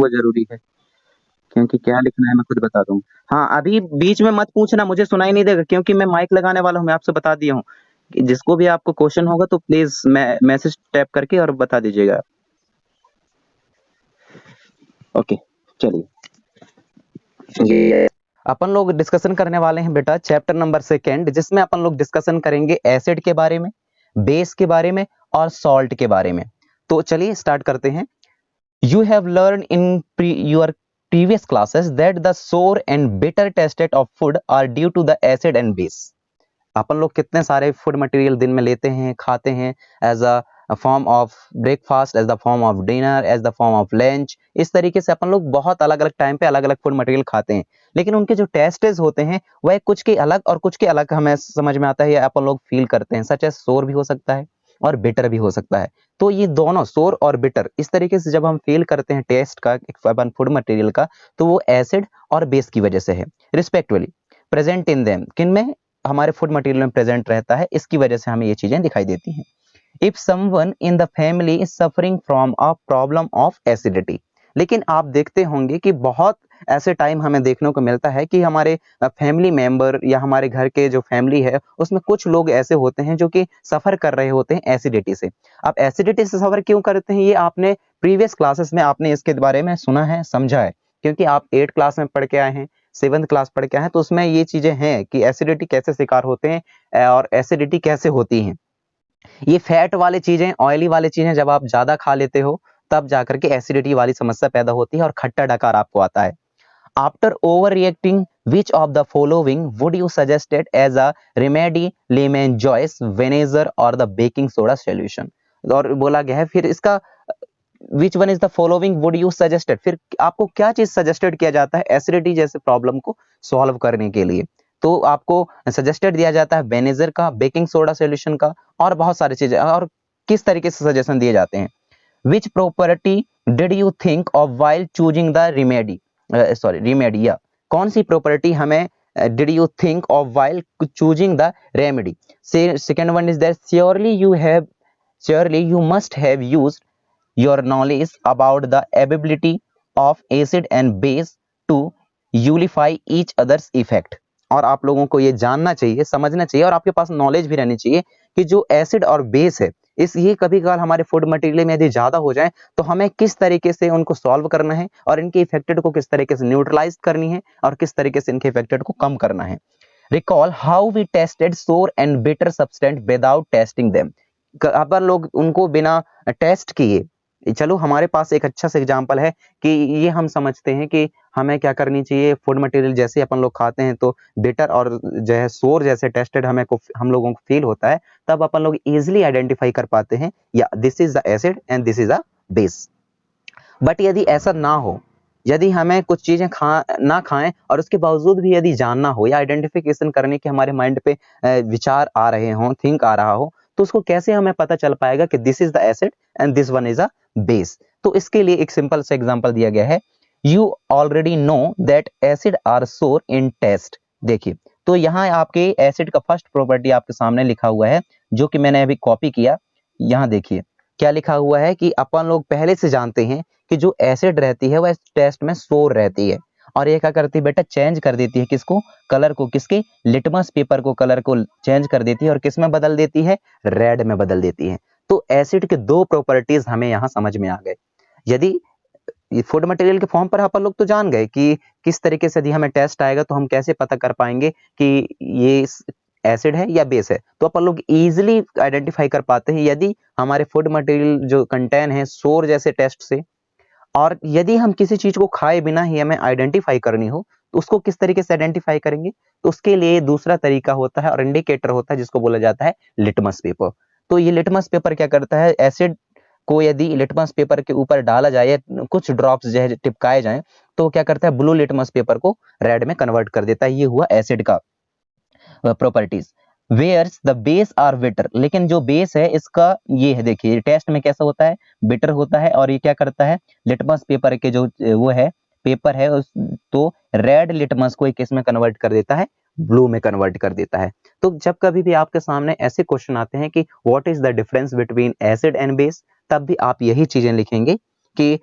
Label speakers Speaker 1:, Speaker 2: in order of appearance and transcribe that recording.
Speaker 1: वो जरूरी है, क्योंकि क्या लिखना है मैं खुद बता दूं। हाँ, अभी बीच में मत पूछना, मुझे सुनाई नहीं देगा, क्योंकि मैं माइक लगाने वाला हूँ। मैं आपसे बता दिया हूँ कि जिसको भी आपको क्वेश्चन होगा तो प्लीज मैसेज टैप करके और बता दीजिएगा। ओके, चलिए। ये अपन लोग डिस्कशन करने वाले हैं बेटा चैप्टर नंबर 2, जिसमें अपन लोग डिस्कशन करेंगे एसिड के बारे में, बेस के बारे में और सॉल्ट के बारे में। तो चलिए स्टार्ट करते हैं। You have learned in your previous classes that the sour and bitter taste of food are due to the acid and base. अपन लोग कितने सारे फूड मटेरियल दिन में लेते हैं, खाते हैं, as a form of breakfast, as the form of dinner, as the form of lunch. इस तरीके से अपन लोग बहुत अलग अलग टाइम पे अलग अलग फूड मटेरियल खाते हैं, लेकिन उनके जो टेस्टेस होते हैं वह कुछ के अलग और कुछ के अलग हमें समझ में आता है या अपन लोग फील करते हैं। सच एज सोर भी हो सकता है और बिटर भी हो सकता है। तो ये दोनों सोर और बिटर इस तरीके से जब हम फील करते हैं टेस्ट का अपन फूड मटेरियल का, तो वो एसिड और बेस की वजह से है रिस्पेक्टिवली प्रेजेंट इन देम। किन में? हमारे फूड मटेरियल में प्रेजेंट रहता है, इसकी वजह से हमें ये चीजें दिखाई देती हैं। If someone in the family is suffering from a problem of acidity, लेकिन आप देखते होंगे कि बहुत ऐसे टाइम हमें देखने को मिलता है कि हमारे फैमिली मेंबर या हमारे घर के जो फैमिली है उसमें कुछ लोग ऐसे होते हैं जो कि सफर कर रहे होते हैं एसिडिटी से। अब एसिडिटी से सफर क्यों करते हैं, ये आपने प्रीवियस क्लासेस में आपने इसके बारे में सुना है, समझा है, क्योंकि आप 8 क्लास में पढ़ के आए हैं, 7th क्लास पढ़ के आए हैं, तो उसमें ये चीजें हैं कि एसिडिटी कैसे शिकार होते हैं और एसिडिटी कैसे होती है। ये फैट वाली चीजें, ऑयली वाली चीजें जब आप ज्यादा खा लेते हो तब जाकर के एसिडिटी वाली समस्या पैदा होती है और खट्टा डकार आपको आता है। After over reacting which of the following would you suggested as a remedy, lemon juice, vinegar और द बेकिंग सोडा सॉल्यूशन। और बोला गया है फिर इसका which one is the following would you suggested, फिर आपको क्या चीज सजेस्टेड किया जाता है एसिडिटी जैसे प्रॉब्लम को सॉल्व करने के लिए। तो आपको सजेस्टेड दिया जाता है विनेगर का, बेकिंग सोडा सॉल्यूशन का और बहुत सारी चीजें। और किस तरीके से सजेशन दिए जाते हैं? Which property did you think of while choosing the remedy, रिमेडिया, कौन सी प्रॉपर्टी हमें did you think of while choosing the remedy. Second one is that surely you must have used your knowledge about the ability of acid and base to nullify each other's effect। और आप लोगों को ये जानना चाहिए, समझना चाहिए और आपके पास नॉलेज भी रहनी चाहिए कि जो एसिड और बेस है इस ये कभी कभार हमारे फूड मटेरियल में यदि ज्यादा हो जाए तो हमें किस तरीके से उनको सॉल्व करना है और इनके इफेक्टेड को किस तरीके से न्यूट्रलाइज करनी है और किस तरीके से इनके इफेक्टेड को कम करना है। Recall how we tested sour and bitter substance without testing them. अपन लोग उनको बिना टेस्ट किए, चलो हमारे पास एक अच्छा सा एग्जांपल है कि ये हम समझते हैं कि हमें क्या करनी चाहिए, फूड मटेरियल जैसे अपन लोग खाते हैं तो बिटर और जो है सोर जैसे टेस्टेड हम लोगों को फील होता है, तब अपन लोग इजीली आइडेंटिफाई कर पाते हैं या this is the acid and this is a base. But यदि ऐसा ना हो, यदि हमें कुछ चीजें ना खाएं और उसके बावजूद भी यदि जानना हो या आइडेंटिफिकेशन करने के हमारे माइंड पे विचार आ रहे हों, थिंक आ रहा हो, तो उसको कैसे हमें पता चल पाएगा कि this is the acid and this one is a base. तो इसके लिए एक सिंपल सा एग्जांपल दिया गया है। You already know that acid are sour in test. देखिए, तो यहाँ आपके एसिड का फर्स्ट प्रॉपर्टी आपके सामने लिखा हुआ है, जो कि मैंने अभी कॉपी किया। यहाँ देखिए क्या लिखा हुआ है कि अपन लोग पहले से जानते हैं कि जो एसिड रहती है वह टेस्ट में सोर रहती है, और ये क्या करती है बेटा, चेंज कर देती है किसको, कलर को, किसके, लिटमस पेपर को, कलर को चेंज कर देती है और किस में बदल देती है, रेड में बदल देती है। तो एसिड के दो प्रॉपर्टीज हमें यहाँ समझ में आ गए। यदि फूड मटेरियल के फॉर्म पर अपन लोग तो जान गए कि किस तरीके से यदि हमें टेस्ट आएगा तो हम कैसे पता कर पाएंगे कि ये एसिड है या बेस है, तो अपन लोग इजीली आइडेंटिफाई कर पाते हैं यदि हमारे फूड मटेरियल जो कंटेन है सोर जैसे टेस्ट से। और यदि हम किसी चीज को खाए बिना ही हमें आइडेंटिफाई करनी हो तो उसको किस तरीके से आइडेंटिफाई करेंगे, तो उसके लिए दूसरा तरीका होता है और इंडिकेटर होता है जिसको बोला जाता है लिटमस पेपर। तो ये लिटमस पेपर क्या करता है, एसिड को यदि लिटमस पेपर के ऊपर डाला जाए, कुछ ड्रॉप्स जो है टिपकाए जाएं, तो क्या करता है, ब्लू लिटमस पेपर को रेड में कन्वर्ट कर देता है। ये हुआ एसिड का properties. Whereas the base are bitter, लेकिन जो बेस है इसका ये है, देखिए टेस्ट में कैसा होता है, बिटर होता है। और ये क्या करता है, लिटमस पेपर के जो वो है पेपर है उस तो रेड लिटमस को किस में कन्वर्ट कर देता है, ब्लू में कन्वर्ट कर देता है। तो जब कभी भी आपके सामने ऐसे क्वेश्चन आते हैं कि what is the difference between acid and base, तब भी आप यही चीजें लिखेंगे कि